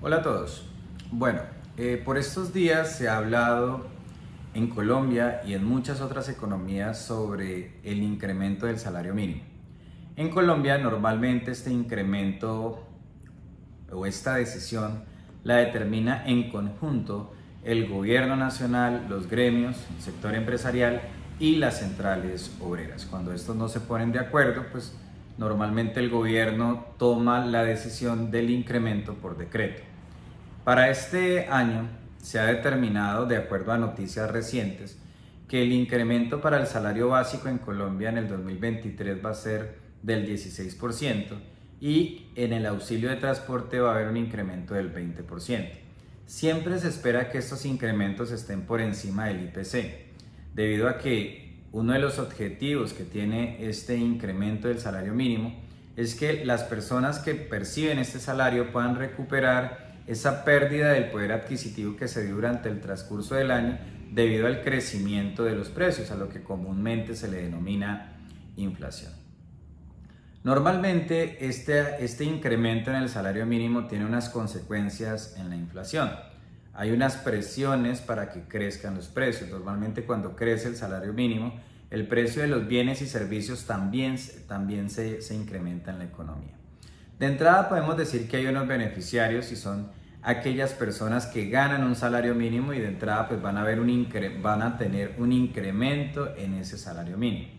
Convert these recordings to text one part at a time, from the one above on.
Hola a todos. Bueno, por estos días se ha hablado en Colombia y en muchas otras economías sobre el incremento del salario mínimo. En Colombia normalmente este incremento o esta decisión la determina en conjunto el gobierno nacional, los gremios, el sector empresarial y las centrales obreras. Cuando estos no se ponen de acuerdo, pues normalmente el gobierno toma la decisión del incremento por decreto. Para este año se ha determinado, de acuerdo a noticias recientes, que el incremento para el salario básico en Colombia en el 2023 va a ser del 16% y en el auxilio de transporte va a haber un incremento del 20%. Siempre se espera que estos incrementos estén por encima del IPC, debido a que uno de los objetivos que tiene este incremento del salario mínimo es que las personas que perciben este salario puedan recuperar esa pérdida del poder adquisitivo que se dio durante el transcurso del año debido al crecimiento de los precios, a lo que comúnmente se le denomina inflación. Normalmente este incremento en el salario mínimo tiene unas consecuencias en la inflación. Hay unas presiones para que crezcan los precios. Normalmente cuando crece el salario mínimo, el precio de los bienes y servicios también se incrementa en la economía. De entrada podemos decir que hay unos beneficiarios y son aquellas personas que ganan un salario mínimo y de entrada pues van a tener un incremento en ese salario mínimo.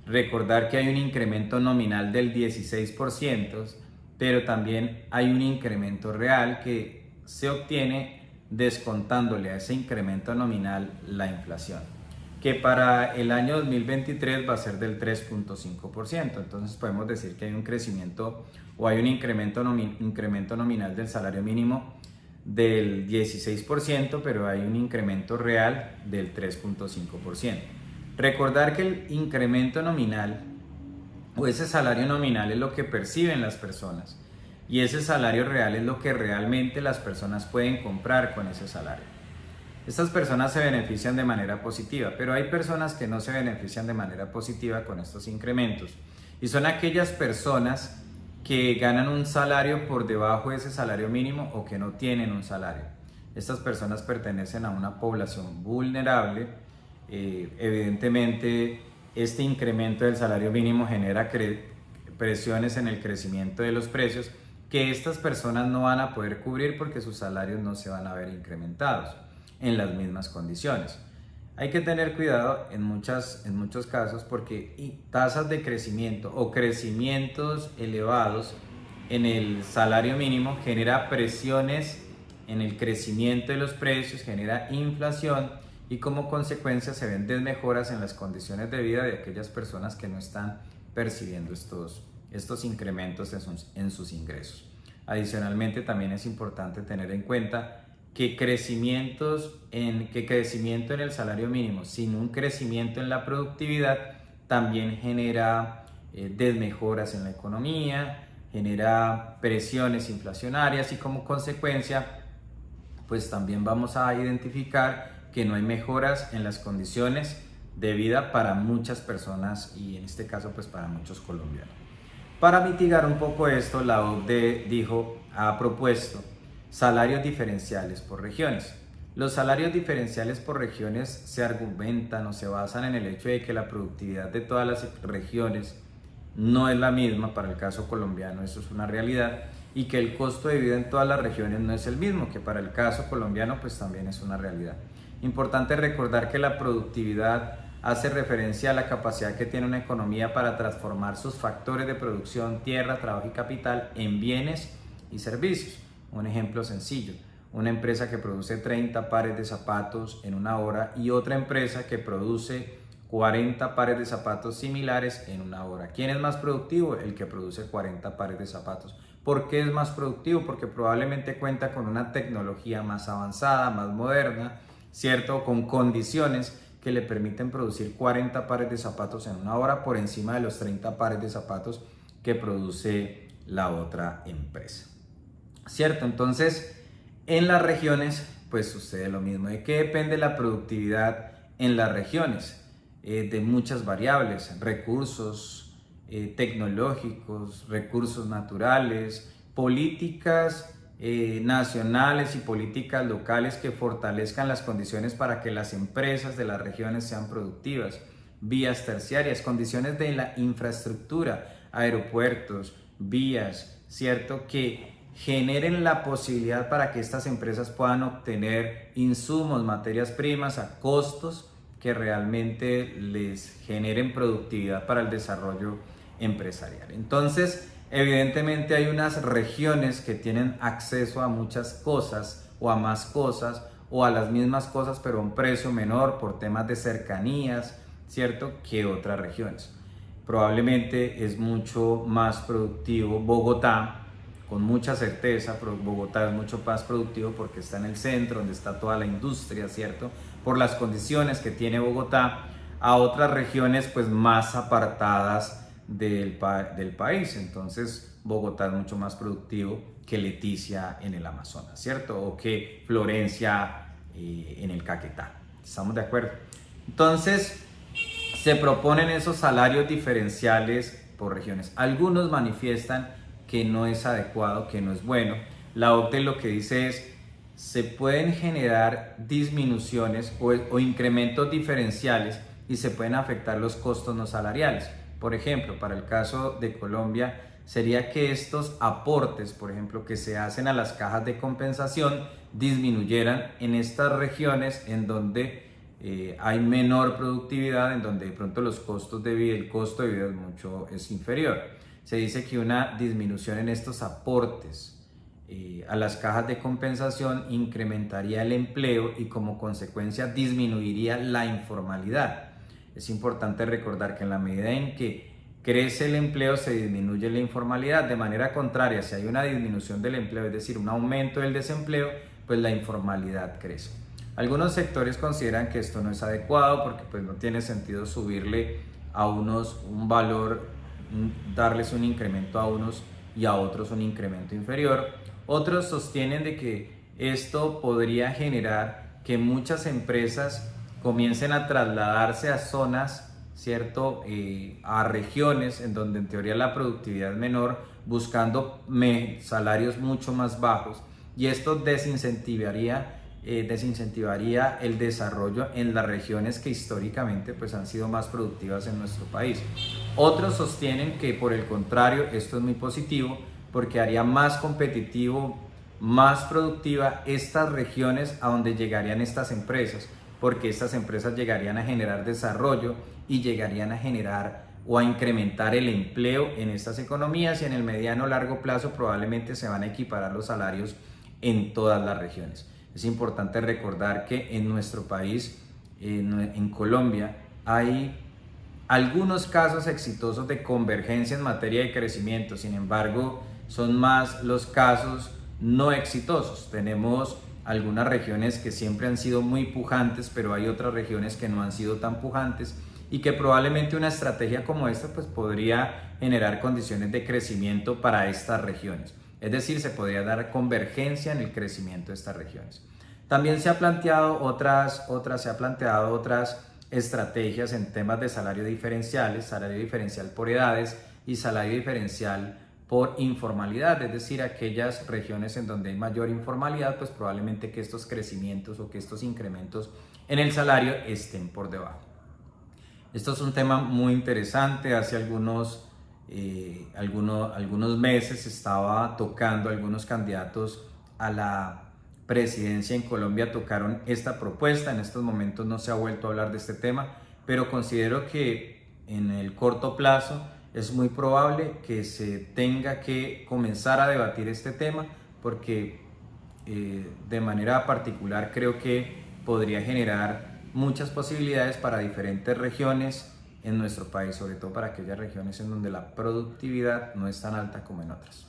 Recordar que hay un incremento nominal del 16%, pero también hay un incremento real que se obtiene descontándole a ese incremento nominal la inflación, que para el año 2023 va a ser del 3.5%. Entonces podemos decir que hay un crecimiento o hay un incremento nominal del salario mínimo del 16%, pero hay un incremento real del 3.5%. Recordar que el incremento nominal o ese salario nominal es lo que perciben las personas y ese salario real es lo que realmente las personas pueden comprar con ese salario. Estas personas se benefician de manera positiva, pero hay personas que no se benefician de manera positiva con estos incrementos y son aquellas personas que ganan un salario por debajo de ese salario mínimo o que no tienen un salario. Estas personas pertenecen a una población vulnerable. Evidentemente, este incremento del salario mínimo genera presiones en el crecimiento de los precios que estas personas no van a poder cubrir porque sus salarios no se van a ver incrementados en las mismas condiciones. Hay que tener cuidado en muchos casos porque tasas de crecimiento o crecimientos elevados en el salario mínimo genera presiones en el crecimiento de los precios, genera inflación y como consecuencia se ven desmejoras en las condiciones de vida de aquellas personas que no están percibiendo estos incrementos en sus ingresos. Adicionalmente, también es importante tener en cuenta que crecimiento en el salario mínimo sin un crecimiento en la productividad también genera desmejoras en la economía, genera presiones inflacionarias y como consecuencia pues también vamos a identificar que no hay mejoras en las condiciones de vida para muchas personas y en este caso pues para muchos colombianos. Para mitigar un poco esto, la OCDE ha propuesto salarios diferenciales por regiones. Los salarios diferenciales por regiones se argumentan o se basan en el hecho de que la productividad de todas las regiones no es la misma. Para el caso colombiano eso es una realidad, y que el costo de vida en todas las regiones no es el mismo, que para el caso colombiano pues también es una realidad. Importante recordar que la productividad hace referencia a la capacidad que tiene una economía para transformar sus factores de producción, tierra, trabajo y capital en bienes y servicios. Un ejemplo sencillo: una empresa que produce 30 pares de zapatos en una hora y otra empresa que produce 40 pares de zapatos similares en una hora. ¿Quién es más productivo? El que produce 40 pares de zapatos. ¿Por qué es más productivo? Porque probablemente cuenta con una tecnología más avanzada, más moderna, ¿cierto? Con condiciones que le permiten producir 40 pares de zapatos en una hora por encima de los 30 pares de zapatos que produce la otra empresa, ¿cierto? Entonces, en las regiones, pues sucede lo mismo. ¿De qué depende la productividad en las regiones? De muchas variables: recursos tecnológicos, recursos naturales, políticas nacionales y políticas locales que fortalezcan las condiciones para que las empresas de las regiones sean productivas, vías terciarias, condiciones de la infraestructura, aeropuertos, vías, ¿cierto? Que generen la posibilidad para que estas empresas puedan obtener insumos, materias primas a costos que realmente les generen productividad para el desarrollo empresarial. Entonces, evidentemente hay unas regiones que tienen acceso a muchas cosas o a más cosas o a las mismas cosas pero a un precio menor por temas de cercanías, ¿cierto? Que otras regiones. Probablemente es mucho más productivo Bogotá, con mucha certeza, pero Bogotá es mucho más productivo porque está en el centro, donde está toda la industria, ¿cierto? Por las condiciones que tiene Bogotá, a otras regiones pues más apartadas del país. Entonces Bogotá es mucho más productivo que Leticia en el Amazonas, ¿cierto? O que Florencia en el Caquetá. ¿Estamos de acuerdo? Entonces se proponen esos salarios diferenciales por regiones. Algunos manifiestan que no es adecuado, que no es bueno. La OCDE lo que dice es: se pueden generar disminuciones o incrementos diferenciales y se pueden afectar los costos no salariales. Por ejemplo, para el caso de Colombia, sería que estos aportes, por ejemplo, que se hacen a las cajas de compensación, disminuyeran en estas regiones en donde hay menor productividad, en donde de pronto los costos de vida, el costo de vida es inferior. Se dice que una disminución en estos aportes a las cajas de compensación incrementaría el empleo y como consecuencia disminuiría la informalidad. Es importante recordar que en la medida en que crece el empleo se disminuye la informalidad. De manera contraria, si hay una disminución del empleo, es decir, un aumento del desempleo, pues la informalidad crece. Algunos sectores consideran que esto no es adecuado porque pues no tiene sentido subirle a unos un valor, darles un incremento a unos y a otros un incremento inferior. Otros sostienen de que esto podría generar que muchas empresas comiencen a trasladarse a zonas, ¿cierto? A regiones en donde en teoría la productividad es menor, buscando salarios mucho más bajos, y esto desincentivaría el desarrollo en las regiones que históricamente pues, han sido más productivas en nuestro país. Otros sostienen que por el contrario esto es muy positivo porque haría más competitivo, más productiva estas regiones a donde llegarían estas empresas, porque estas empresas llegarían a generar desarrollo y llegarían a generar o a incrementar el empleo en estas economías, y en el mediano o largo plazo probablemente se van a equiparar los salarios en todas las regiones. Es importante recordar que en nuestro país, en Colombia, hay algunos casos exitosos de convergencia en materia de crecimiento. Sin embargo, son más los casos no exitosos. Tenemos algunas regiones que siempre han sido muy pujantes, pero hay otras regiones que no han sido tan pujantes y que probablemente una estrategia como esta pues, podría generar condiciones de crecimiento para estas regiones. Es decir, se podría dar convergencia en el crecimiento de estas regiones. También se ha planteado otras estrategias en temas de salario diferenciales, salario diferencial por edades y salario diferencial por informalidad, es decir, aquellas regiones en donde hay mayor informalidad, pues probablemente que estos crecimientos o que estos incrementos en el salario estén por debajo. Esto es un tema muy interesante. Hace algunos meses estaba tocando, algunos candidatos a la presidencia en Colombia tocaron esta propuesta. En estos momentos no se ha vuelto a hablar de este tema, pero considero que en el corto plazo es muy probable que se tenga que comenzar a debatir este tema, porque de manera particular creo que podría generar muchas posibilidades para diferentes regiones en nuestro país, sobre todo para aquellas regiones en donde la productividad no es tan alta como en otras.